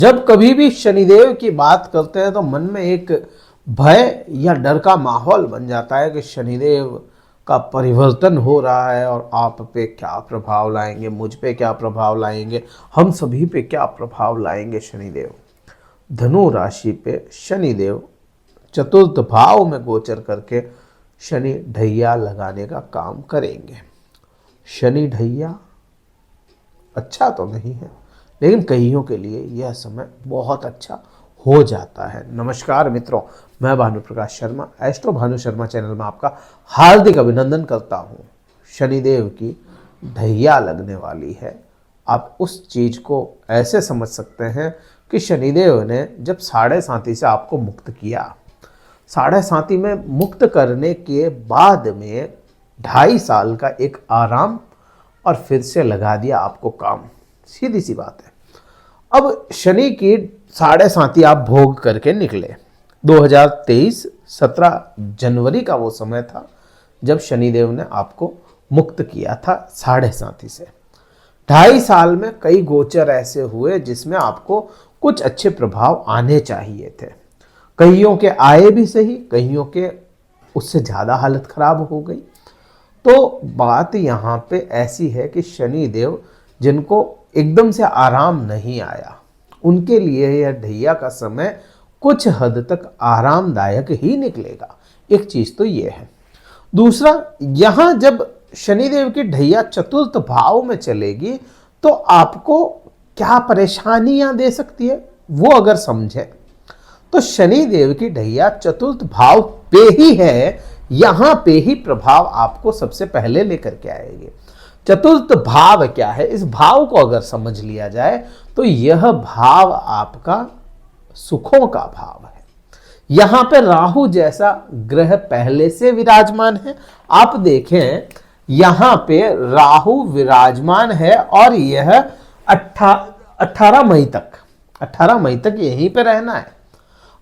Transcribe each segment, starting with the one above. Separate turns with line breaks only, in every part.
जब कभी भी शनिदेव की बात करते हैं तो मन में एक भय या डर का माहौल बन जाता है कि शनिदेव का परिवर्तन हो रहा है और आप पे क्या प्रभाव लाएंगे, मुझ पे क्या प्रभाव लाएंगे, हम सभी पे क्या प्रभाव लाएंगे शनिदेव। धनु राशि पे शनिदेव चतुर्थ भाव में गोचर करके शनि ढैया लगाने का काम करेंगे। शनि ढैया अच्छा तो नहीं है, लेकिन कईयों के लिए यह समय बहुत अच्छा हो जाता है। नमस्कार मित्रों, मैं भानु प्रकाश शर्मा एस्ट्रो भानु शर्मा चैनल में आपका हार्दिक अभिनंदन करता हूँ। शनिदेव की ढैया लगने वाली है। आप उस चीज़ को ऐसे समझ सकते हैं कि शनिदेव ने जब 7.5 से आपको मुक्त किया, 7.5 में मुक्त करने के बाद में 2.5 साल का एक आराम और फिर से लगा दिया आपको काम। सीधी सी बात है। अब शनि की 7.5 आप भोग करके निकले। 2023 17 जनवरी का वो समय था जब शनिदेव ने आपको मुक्त किया था 7.5 से। 2.5 साल में कई गोचर ऐसे हुए जिसमें आपको कुछ अच्छे प्रभाव आने चाहिए थे। कईयों के आए भी सही, कईयों के उससे ज़्यादा हालत खराब हो गई। तो बात यहाँ पे ऐसी है कि शनिदेव जिनको एकदम से आराम नहीं आया, उनके लिए यह ढैया का समय कुछ हद तक आरामदायक ही निकलेगा। एक चीज़ तो ये है। दूसरा, यहाँ जब शनिदेव की ढैया चतुर्थ भाव में चलेगी तो आपको क्या परेशानियां दे सकती है वो अगर समझे तो शनिदेव की ढैया चतुर्थ भाव पे ही है, यहाँ पे ही प्रभाव आपको सबसे पहले लेकर के आएगी। चतुर्थ भाव क्या है, इस भाव को अगर समझ लिया जाए तो यह भाव आपका सुखों का भाव है। यहाँ पे राहु जैसा ग्रह पहले से विराजमान है। आप देखें यहाँ पे राहु विराजमान है और यह 18 मई तक यहीं पे रहना है।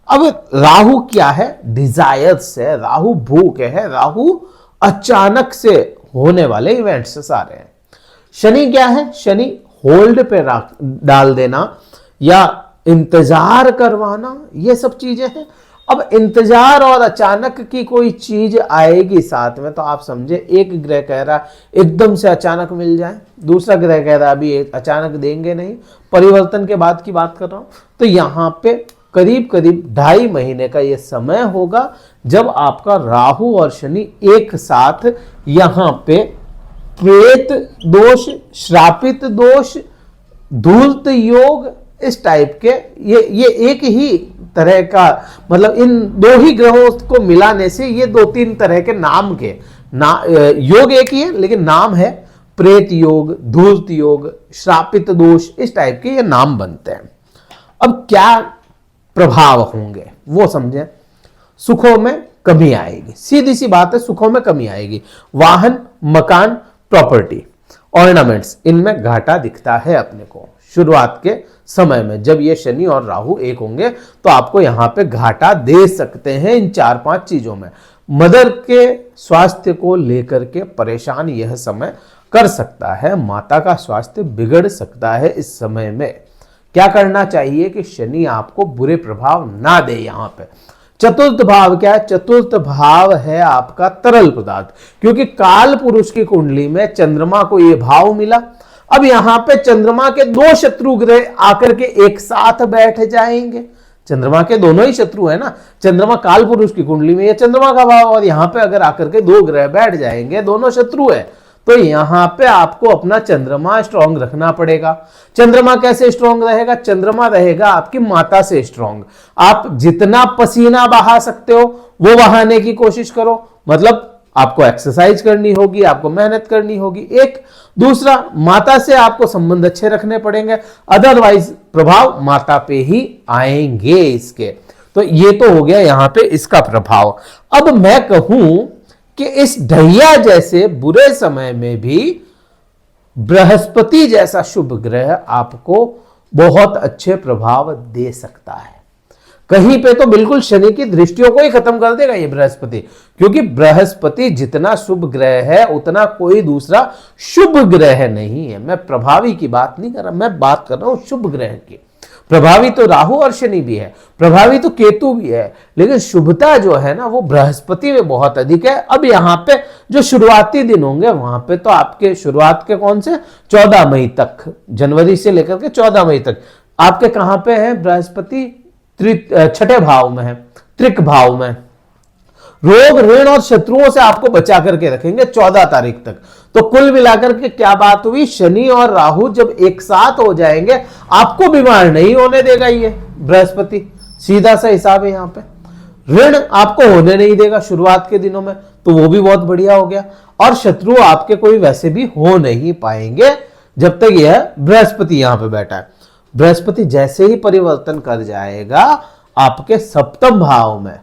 अब राहु क्या है, डिजायर्स है, राहु भूख है, राहु अचानक से होने वाले इवेंट्स से सारे हैं। शनि क्या है, शनि होल्ड पे डाल देना या इंतजार करवाना, ये सब चीजें हैं। अब इंतजार और अचानक की कोई चीज आएगी साथ में तो आप समझे, एक ग्रह कह रहा एकदम से अचानक मिल जाए, दूसरा ग्रह कह रहा अभी अचानक देंगे नहीं, परिवर्तन के बाद की बात कर रहा हूं। तो यहाँ पे करीब 2.5 महीने का ये समय होगा जब आपका राहु और शनि एक साथ यहाँ पे प्रेत दोष, श्रापित दोष, धूर्त योग, इस टाइप के ये एक ही तरह का, मतलब इन दो ही ग्रहों को मिलाने से ये 2-3 तरह के नाम के योग एक ही है लेकिन नाम है प्रेत योग, धूर्त योग, श्रापित दोष, इस टाइप के ये नाम बनते हैं। अब क्या प्रभाव होंगे वो समझें। सुखों में कमी आएगी, सीधी सी बात है, सुखों में कमी आएगी। वाहन, मकान, प्रॉपर्टी, ऑर्नामेंट्स, इनमें घाटा दिखता है अपने को। शुरुआत के समय में जब ये शनि और राहु एक होंगे तो आपको यहां पे घाटा दे सकते हैं इन 4-5 चीजों में। मदर के स्वास्थ्य को लेकर के परेशान यह समय कर सकता है, माता का स्वास्थ्य बिगड़ सकता है। इस समय में क्या करना चाहिए कि शनि आपको बुरे प्रभाव ना दे। यहां पे चतुर्थ भाव क्या है, चतुर्थ भाव है आपका तरल पदार्थ, क्योंकि काल पुरुष की कुंडली में चंद्रमा को यह भाव मिला। अब यहां पे चंद्रमा के 2 शत्रु ग्रह आकर के एक साथ बैठ जाएंगे। चंद्रमा के दोनों ही शत्रु है ना, चंद्रमा काल पुरुष की कुंडली में ये चंद्रमा का भाव, और यहां पे अगर आकर के 2 ग्रह बैठ जाएंगे, दोनों शत्रु है, तो यहां पे आपको अपना चंद्रमा स्ट्रांग रखना पड़ेगा। चंद्रमा कैसे स्ट्रांग रहेगा, चंद्रमा रहेगा आपकी माता से स्ट्रांग। आप जितना पसीना बहा सकते हो वो बहाने की कोशिश करो, मतलब आपको एक्सरसाइज करनी होगी, आपको मेहनत करनी होगी। एक दूसरा, माता से आपको संबंध अच्छे रखने पड़ेंगे, अदरवाइज प्रभाव माता पे ही आएंगे इसके। तो ये तो हो गया यहां पे इसका प्रभाव। अब मैं कहूं कि इस ढैया जैसे बुरे समय में भी बृहस्पति जैसा शुभ ग्रह आपको बहुत अच्छे प्रभाव दे सकता है। कहीं पे तो बिल्कुल शनि की दृष्टियों को ही खत्म कर देगा ये बृहस्पति, क्योंकि बृहस्पति जितना शुभ ग्रह है उतना कोई दूसरा शुभ ग्रह नहीं है। मैं प्रभावी की बात नहीं कर रहा, मैं बात कर रहा हूं शुभ ग्रह की। प्रभावी तो राहु और शनि भी है, प्रभावी तो केतु भी है, लेकिन शुभता जो है ना वो बृहस्पति में बहुत अधिक है। अब यहाँ पे जो शुरुआती दिन होंगे वहां पे तो आपके शुरुआत के कौन से 14 मई तक, जनवरी से लेकर के 14 मई तक आपके कहां पे है बृहस्पति, छठे भाव में है, त्रिक भाव में। रोग ऋण और शत्रुओं से आपको बचा करके रखेंगे 14 तारीख तक। तो कुल मिलाकर के क्या बात हुई, शनि और राहु जब एक साथ हो जाएंगे आपको बीमार नहीं होने देगा ये बृहस्पति, सीधा सा हिसाब है। यहां पे ऋण आपको होने नहीं देगा शुरुआत के दिनों में, तो वो भी बहुत बढ़िया हो गया। और शत्रु आपके कोई वैसे भी हो नहीं पाएंगे जब तक यह बृहस्पति यहां पे बैठा है। बृहस्पति जैसे ही परिवर्तन कर जाएगा आपके सप्तम भाव में,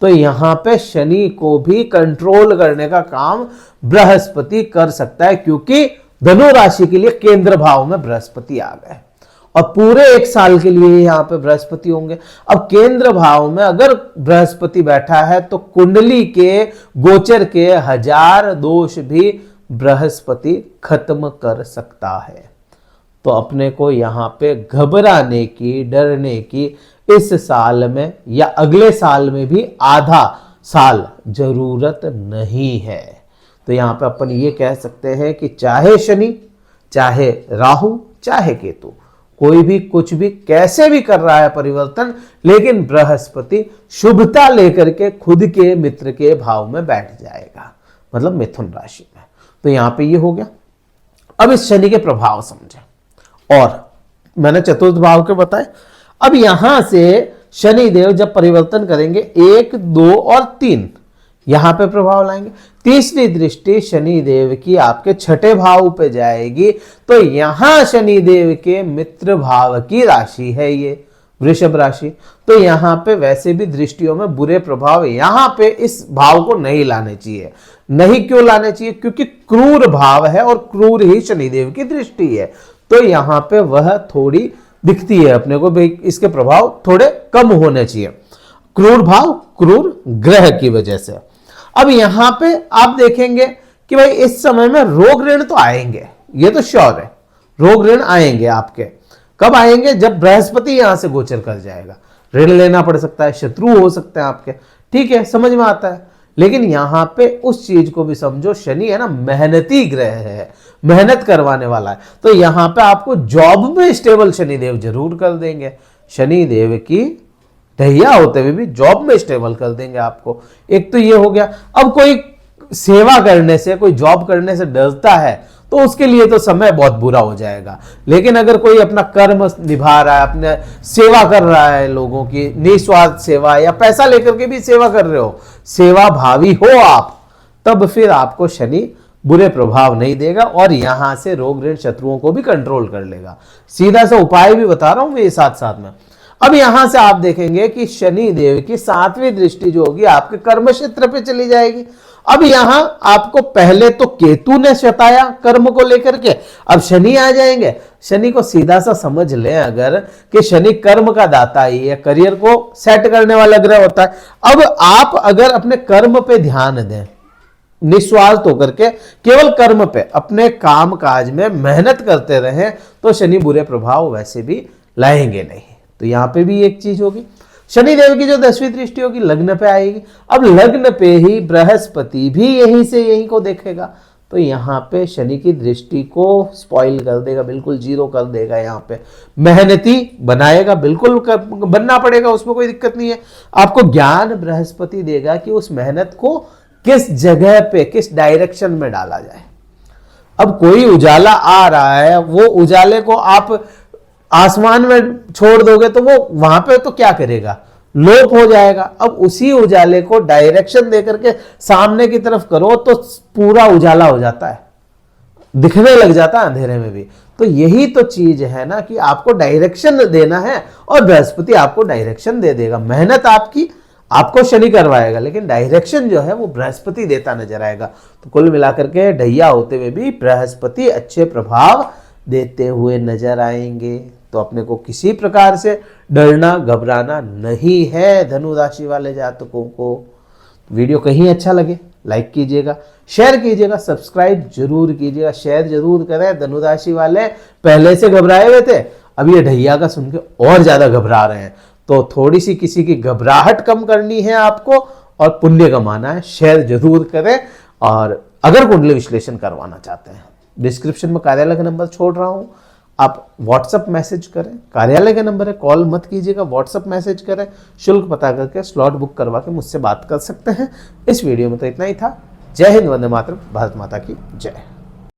तो यहां पे शनि को भी कंट्रोल करने का काम बृहस्पति कर सकता है, क्योंकि धनु राशि के लिए केंद्र भाव में बृहस्पति आ गए और पूरे एक साल के लिए यहां पे बृहस्पति होंगे। अब केंद्र भाव में अगर बृहस्पति बैठा है तो कुंडली के गोचर के 1000 दोष भी बृहस्पति खत्म कर सकता है। तो अपने को यहां पे घबराने की, डरने की इस साल में या अगले साल में भी आधा साल जरूरत नहीं है। तो यहां पे अपन ये कह सकते हैं कि चाहे शनि, चाहे राहु, चाहे केतु, कोई भी कुछ भी कैसे भी कर रहा है परिवर्तन, लेकिन बृहस्पति शुभता लेकर के खुद के मित्र के भाव में बैठ जाएगा, मतलब मिथुन राशि में। तो यहां पे ये हो गया। अब इस शनि के प्रभाव समझे, और मैंने चतुर्थ भाव के बताए। अब यहां से शनि देव जब परिवर्तन करेंगे 1, 2 और 3 यहां पे प्रभाव लाएंगे। तीसरी दृष्टि शनि देव की आपके छठे भाव पे जाएगी, तो यहां शनि देव के मित्र भाव की राशि है ये वृषभ राशि। तो यहां पे वैसे भी दृष्टियों में बुरे प्रभाव यहां पे इस भाव को नहीं लाने चाहिए। नहीं क्यों लाने चाहिए, क्योंकि क्रूर भाव है और क्रूर ही शनिदेव की दृष्टि है। तो यहां पे वह थोड़ी दिखती है अपने को, भाई इसके प्रभाव थोड़े कम होने चाहिए, क्रूर भाव, क्रूर ग्रह की वजह से। अब यहां पे आप देखेंगे कि भाई इस समय में रोग ऋण तो आएंगे, ये तो श्योर है, रोग ऋण आएंगे आपके। कब आएंगे, जब बृहस्पति यहां से गोचर कर जाएगा। ऋण लेना पड़ सकता है, शत्रु हो सकते हैं आपके, ठीक है, समझ में आता है। लेकिन यहां पे उस चीज को भी समझो, शनि है ना मेहनती ग्रह है, मेहनत करवाने वाला है। तो यहां पे आपको जॉब में स्टेबल शनिदेव जरूर कर देंगे, शनिदेव की ढैया होते हुए भी जॉब में स्टेबल कर देंगे आपको। एक तो ये हो गया। अब कोई सेवा करने से, कोई जॉब करने से डरता है तो उसके लिए तो समय बहुत बुरा हो जाएगा। लेकिन अगर कोई अपना कर्म निभा रहा है, अपने सेवा कर रहा है लोगों की, निस्वार्थ सेवा, या पैसा लेकर के भी सेवा कर रहे हो, सेवा भावी हो आप, तब फिर आपको शनि बुरे प्रभाव नहीं देगा और यहां से रोग ऋण शत्रुओं को भी कंट्रोल कर लेगा। सीधा सा उपाय भी बता रहा हूं मैं साथ साथ में। अब यहां से आप देखेंगे कि शनि देव की 7वीं दृष्टि जो होगी आपके कर्म क्षेत्र पे चली जाएगी। अब यहां आपको पहले तो केतु ने सताया कर्म को लेकर के, अब शनि आ जाएंगे। शनि को सीधा सा समझ लें अगर कि शनि कर्म का दाता ही है, करियर को सेट करने वाला ग्रह होता है। अब आप अगर अपने कर्म पे ध्यान दें, निस्वार्थ होकर के केवल कर्म पे अपने काम काज में मेहनत करते रहें, तो शनि बुरे प्रभाव वैसे भी लाएंगे नहीं। तो यहां पे भी एक चीज होगी, शनिदेव की जो 10वीं दृष्टि होगी लग्न पे आएगी। अब लग्न पे ही बृहस्पति भी यहीं से यहीं को देखेगा, तो यहां पे शनि की दृष्टि को स्पॉइल कर देगा, बिल्कुल जीरो कर देगा। यहां पे मेहनती बनाएगा, बिल्कुल बनना पड़ेगा, उसमें कोई दिक्कत नहीं है। आपको ज्ञान बृहस्पति देगा कि उस मेहनत को किस जगह पे, किस डायरेक्शन में डाला जाए। अब कोई उजाला आ रहा है, वो उजाले को आप आसमान में छोड़ दोगे तो वो वहां पे तो क्या करेगा, लोप हो जाएगा। अब उसी उजाले को डायरेक्शन देकर के सामने की तरफ करो तो पूरा उजाला हो जाता है, दिखने लग जाता है अंधेरे में भी। तो यही तो चीज है ना कि आपको डायरेक्शन देना है और बृहस्पति आपको डायरेक्शन दे देगा। मेहनत आपकी, आपको शनि करवाएगा, लेकिन डायरेक्शन जो है वो बृहस्पति देता नजर आएगा। तो कुल मिलाकर के ढैया होते हुए भी बृहस्पति अच्छे प्रभाव देते हुए नजर आएंगे। तो अपने को किसी प्रकार से डरना घबराना नहीं है धनु राशि वाले जातकों को। वीडियो कहीं अच्छा लगे लाइक कीजिएगा, शेयर कीजिएगा, सब्सक्राइब जरूर कीजिएगा, शेयर जरूर करें। धनु राशि वाले पहले से घबराए हुए थे, अब ये ढैया का सुन के और ज़्यादा घबरा रहे हैं। तो थोड़ी सी किसी की घबराहट कम करनी है आपको और पुण्य कमाना है, शेयर जरूर करें। और अगर कुंडली विश्लेषण करवाना चाहते हैं, डिस्क्रिप्शन में कार्यालय का नंबर छोड़ रहा हूँ, आप व्हाट्सअप मैसेज करें। कार्यालय का नंबर है, कॉल मत कीजिएगा, व्हाट्सअप मैसेज करें। शुल्क पता करके स्लॉट बुक करवा के मुझसे बात कर सकते हैं। इस वीडियो में तो इतना ही था। जय हिंद, वंदे मातरम, भारत माता की जय।